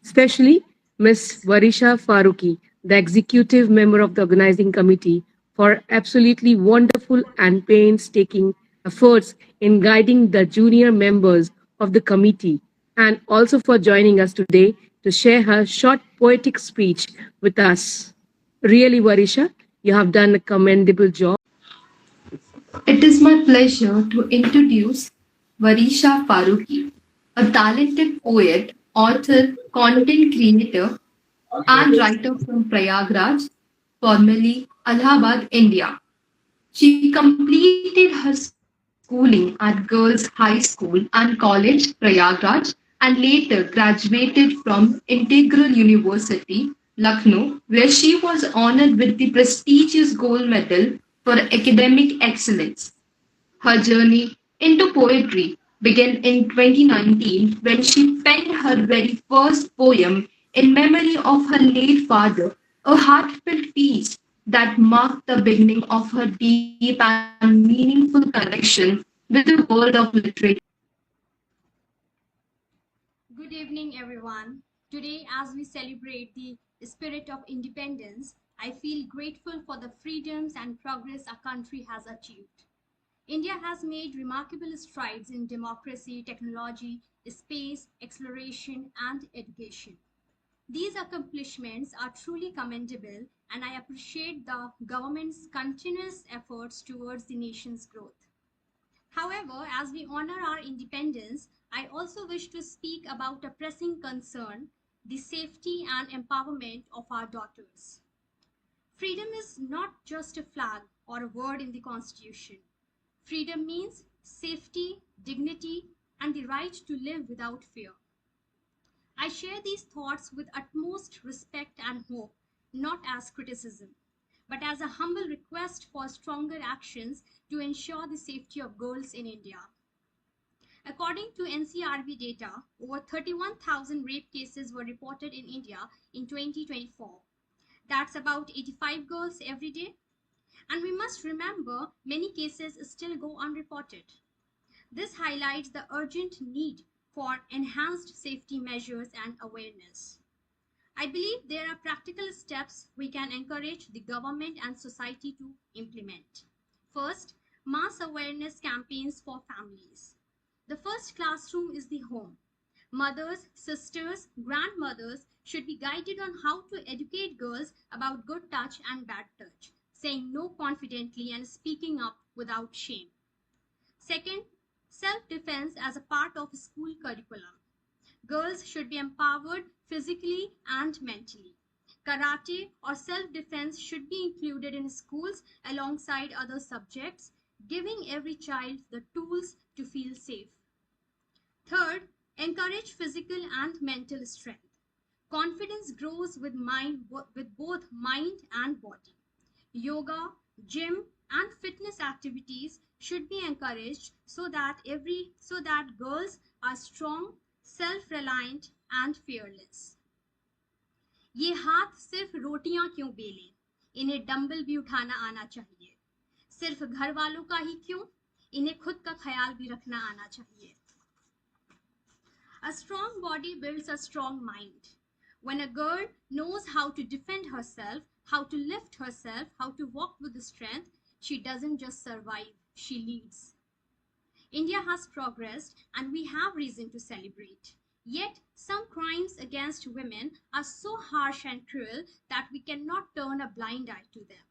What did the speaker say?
especially Ms. Varisha Faruqi, the executive member of the organizing committee, for absolutely wonderful and painstaking efforts in guiding the junior members of the committee, and also for joining us today to share her short poetic speech with us. Really, Varisha, you have done a commendable job. It is my pleasure to introduce Varisha Faruqi, a talented poet, author, content creator, and writer from Prayagraj, formerly Allahabad, India. She completed her schooling at Girls High School and College, Prayagraj, and later graduated from Integral University, Lucknow, where she was honored with the prestigious gold medal for academic excellence. Her journey into poetry began in 2019 when she penned her very first poem in memory of her late father, a heartfelt piece that marked the beginning of her deep and meaningful connection with the world of literature. Good evening, everyone. Today, as we celebrate the spirit of independence, I feel grateful for the freedoms and progress our country has achieved. India has made remarkable strides in democracy, technology, space, exploration, and education. These accomplishments are truly commendable, and I appreciate the government's continuous efforts towards the nation's growth. However, as we honor our independence, I also wish to speak about a pressing concern, the safety and empowerment of our daughters. Freedom is not just a flag or a word in the Constitution. Freedom means safety, dignity, and the right to live without fear. I share these thoughts with utmost respect and hope, not as criticism, but as a humble request for stronger actions to ensure the safety of girls in India. According to NCRB data, over 31,000 rape cases were reported in India in 2024. That's about 85 girls every day. And we must remember many cases still go unreported. This highlights the urgent need for enhanced safety measures and awareness. I believe there are practical steps we can encourage the government and society to implement. First, mass awareness campaigns for families. The first classroom is the home. Mothers, sisters, grandmothers should be guided on how to educate girls about good touch and bad touch, saying no confidently and speaking up without shame. Second, self defense as a part of school curriculum. Girls should be empowered physically and mentally. Karate or self defense should be included in schools alongside other subjects, giving every child the tools to feel safe. Third, encourage physical and mental strength. Confidence grows with both mind and body. Yoga, gym, and fitness activities should be encouraged so that girls are strong, self-reliant and fearless. ये हाथ सिर्फ रोटियां क्यों बेलें इन्हें dumbbell भी उठाना आना चाहिए सिर्फ घर वालों का ही क्यों इन्हें खुद का ख्याल भी रखना आना चाहिए A strong body builds a strong mind. When a girl knows how to defend herself, how to lift herself, how to walk with strength, she doesn't just survive, she leads. India has progressed and we have reason to celebrate. Yet, some crimes against women are so harsh and cruel that we cannot turn a blind eye to them.